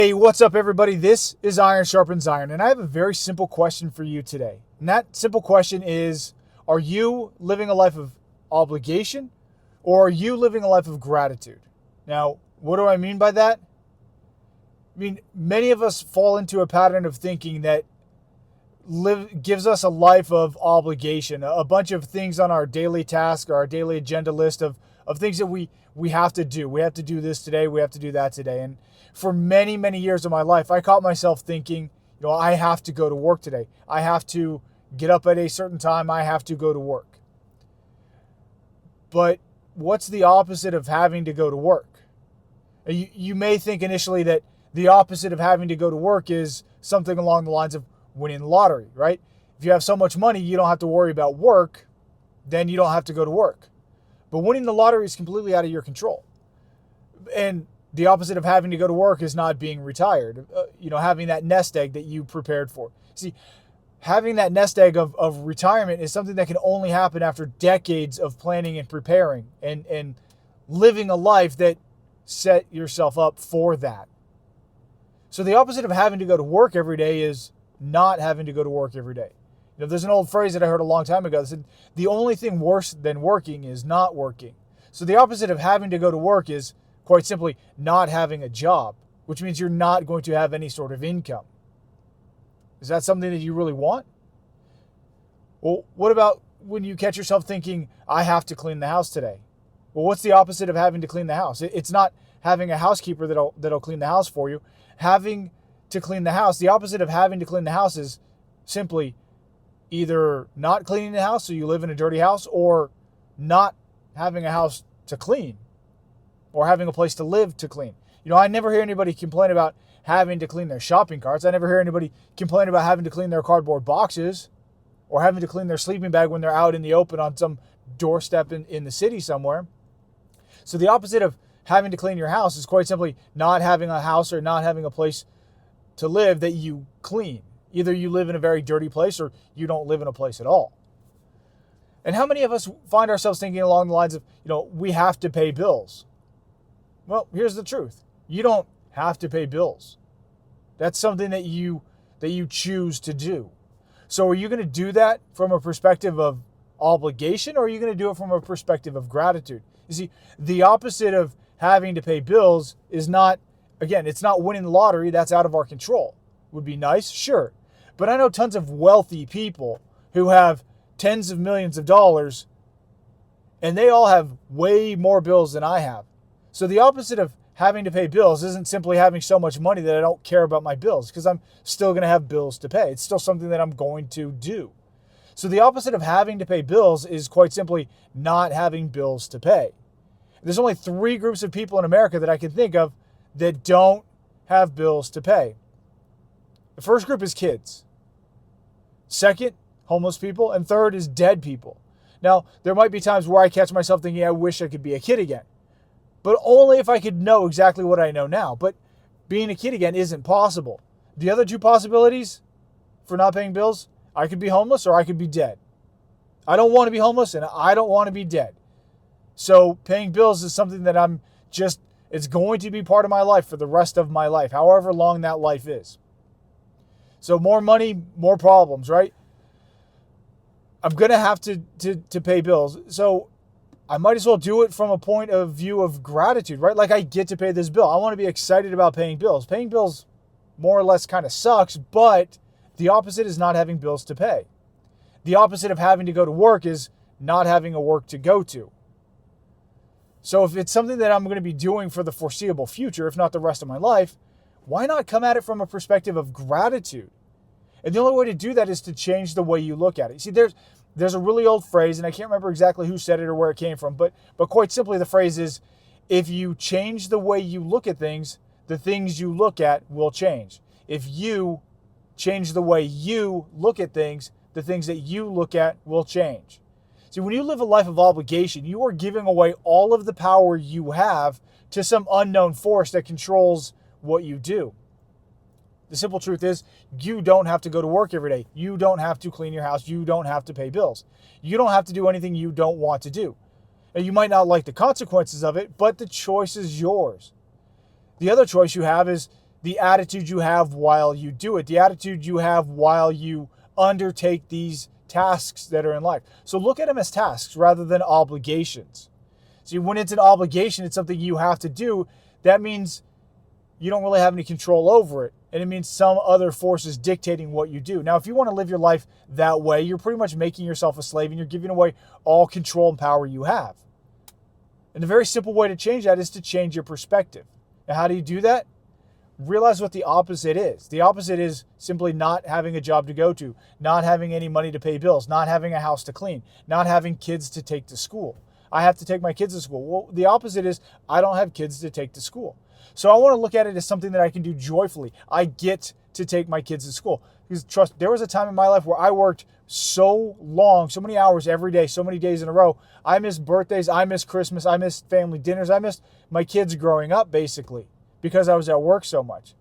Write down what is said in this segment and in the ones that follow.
Hey, what's up, everybody? This is Iron Sharpens Iron, and I have a very simple question for you today. And that simple question is, are you living a life of obligation or are you living a life of gratitude? Now, what do I mean by that? I mean, many of us fall into a pattern of thinking that gives us a life of obligation, a bunch of things on our daily task or our daily agenda list of things that we have to do. We have to do this today. We have to do that today. And for many, many years of my life, I caught myself thinking, I have to go to work today. I have to get up at a certain time. I have to go to work. But what's the opposite of having to go to work? You may think initially that the opposite of having to go to work is something along the lines of winning the lottery, right? If you have so much money, you don't have to worry about work, then you don't have to go to work. But winning the lottery is completely out of your control. And the opposite of having to go to work is not being retired, having that nest egg that you prepared for. See, having that nest egg of retirement is something that can only happen after decades of planning and preparing and living a life that set yourself up for that. So the opposite of having to go to work every day is not having to go to work every day. There's an old phrase that I heard a long time ago that said, the only thing worse than working is not working. So the opposite of having to go to work is quite simply not having a job, which means you're not going to have any sort of income. Is that something that you really want? Well, what about when you catch yourself thinking, I have to clean the house today? Well, what's the opposite of having to clean the house? It's not having a housekeeper that'll clean the house for you. Having to clean the house, the opposite of having to clean the house is simply either not cleaning the house, so you live in a dirty house, or not having a house to clean, or having a place to live to clean. I never hear anybody complain about having to clean their shopping carts. I never hear anybody complain about having to clean their cardboard boxes or having to clean their sleeping bag when they're out in the open on some doorstep in the city somewhere. So the opposite of having to clean your house is quite simply not having a house or not having a place to live that you clean. Either you live in a very dirty place or you don't live in a place at all. And how many of us find ourselves thinking along the lines of, we have to pay bills? Well, here's the truth. You don't have to pay bills. That's something that you choose to do. So are you going to do that from a perspective of obligation, or are you going to do it from a perspective of gratitude? You see, the opposite of having to pay bills is not, again, it's not winning the lottery. That's out of our control. Would be nice, sure. But I know tons of wealthy people who have tens of millions of dollars, and they all have way more bills than I have. So the opposite of having to pay bills isn't simply having so much money that I don't care about my bills, because I'm still going to have bills to pay. It's still something that I'm going to do. So the opposite of having to pay bills is quite simply not having bills to pay. There's only 3 groups of people in America that I can think of that don't have bills to pay. The first group is kids. Second, homeless people. And third is dead people. Now, there might be times where I catch myself thinking, I wish I could be a kid again. But only if I could know exactly what I know now. But being a kid again isn't possible. The other 2 possibilities for not paying bills, I could be homeless or I could be dead. I don't want to be homeless and I don't want to be dead. So paying bills is something that it's going to be part of my life for the rest of my life, however long that life is. So more money, more problems, right? I'm going to have to pay bills. So I might as well do it from a point of view of gratitude, right? Like, I get to pay this bill. I want to be excited about paying bills. Paying bills more or less kind of sucks, but the opposite is not having bills to pay. The opposite of having to go to work is not having a work to go to. So if it's something that I'm going to be doing for the foreseeable future, if not the rest of my life, why not come at it from a perspective of gratitude? And the only way to do that is to change the way you look at it. You see, there's a really old phrase, and I can't remember exactly who said it or where it came from, but quite simply the phrase is, if you change the way you look at things, the things you look at will change. If you change the way you look at things, the things that you look at will change. See, when you live a life of obligation, you are giving away all of the power you have to some unknown force that controls what you do. The simple truth is, you don't have to go to work every day. You don't have to clean your house. You don't have to pay bills. You don't have to do anything you don't want to do. And you might not like the consequences of it, but the choice is yours. The other choice you have is the attitude you have while you do it, the attitude you have while you undertake these tasks that are in life. So look at them as tasks rather than obligations. See, when it's an obligation, it's something you have to do. That means you don't really have any control over it. And it means some other force is dictating what you do. Now, if you want to live your life that way, you're pretty much making yourself a slave and you're giving away all control and power you have. And the very simple way to change that is to change your perspective. Now, how do you do that? Realize what the opposite is. The opposite is simply not having a job to go to, not having any money to pay bills, not having a house to clean, not having kids to take to school. I have to take my kids to school. Well, the opposite is I don't have kids to take to school. So I want to look at it as something that I can do joyfully. I get to take my kids to school. Because trust, there was a time in my life where I worked so long, so many hours every day, so many days in a row. I missed birthdays, I missed Christmas, I missed family dinners, I missed my kids growing up basically because I was at work so much.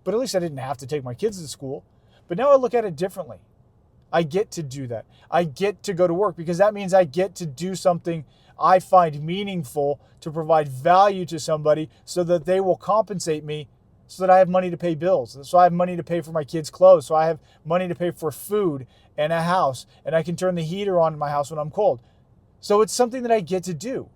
But at least I didn't have to take my kids to school. But now I look at it differently. I get to do that. I get to go to work because that means I get to do something I find meaningful to provide value to somebody so that they will compensate me so that I have money to pay bills. So I have money to pay for my kids' clothes. So I have money to pay for food and a house. And I can turn the heater on in my house when I'm cold. So it's something that I get to do.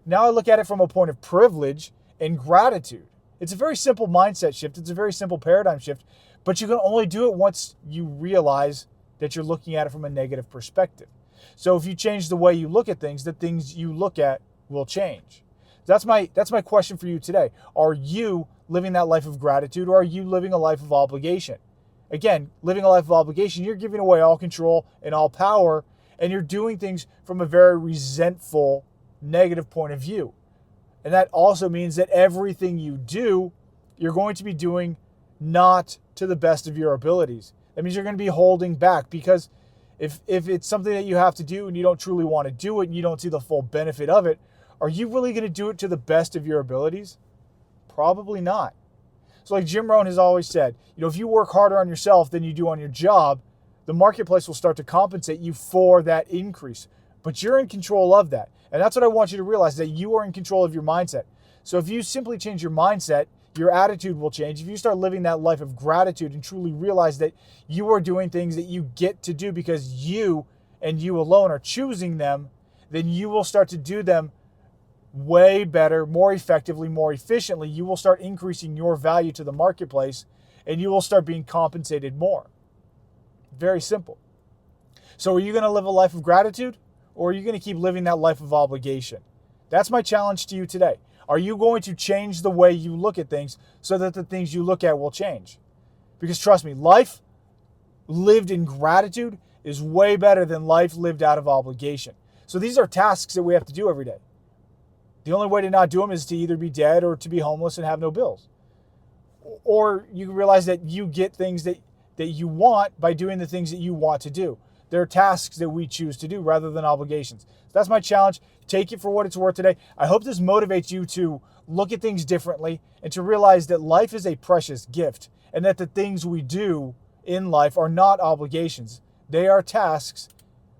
Now I look at it from a point of privilege and gratitude. It's a very simple mindset shift. It's a very simple paradigm shift. But you can only do it once you realize that you're looking at it from a negative perspective. So if you change the way you look at things, the things you look at will change. That's my question for you today. Are you living that life of gratitude or are you living a life of obligation? Again, living a life of obligation, you're giving away all control and all power, and you're doing things from a very resentful, negative point of view. And that also means that everything you do, you're going to be doing not to the best of your abilities. That means you're going to be holding back because if it's something that you have to do and you don't truly want to do it and you don't see the full benefit of it, are you really going to do it to the best of your abilities? Probably not. So like Jim Rohn has always said, if you work harder on yourself than you do on your job, the marketplace will start to compensate you for that increase. But you're in control of that. And that's what I want you to realize, that you are in control of your mindset. So if you simply change your mindset, your attitude will change. If you start living that life of gratitude and truly realize that you are doing things that you get to do because you and you alone are choosing them, then you will start to do them way better, more effectively, more efficiently. You will start increasing your value to the marketplace and you will start being compensated more. Very simple. So are you going to live a life of gratitude or are you going to keep living that life of obligation? That's my challenge to you today. Are you going to change the way you look at things so that the things you look at will change? Because trust me, life lived in gratitude is way better than life lived out of obligation. So these are tasks that we have to do every day. The only way to not do them is to either be dead or to be homeless and have no bills. Or you realize that you get things that you want by doing the things that you want to do. They're tasks that we choose to do rather than obligations. So that's my challenge. Take it for what it's worth today. I hope this motivates you to look at things differently and to realize that life is a precious gift and that the things we do in life are not obligations. They are tasks,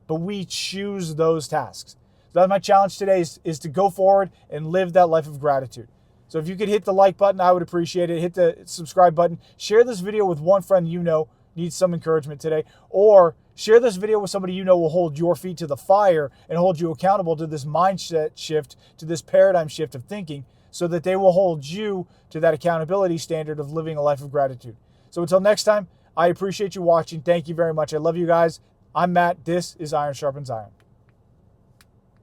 but we choose those tasks. So that's my challenge today is to go forward and live that life of gratitude. So if you could hit the like button, I would appreciate it. Hit the subscribe button. Share this video with one friend you know needs some encouragement today. Or share this video with somebody you know will hold your feet to the fire and hold you accountable to this mindset shift, to this paradigm shift of thinking, so that they will hold you to that accountability standard of living a life of gratitude. So until next time, I appreciate you watching. Thank you very much. I love you guys. I'm Matt. This is Iron Sharpens Iron.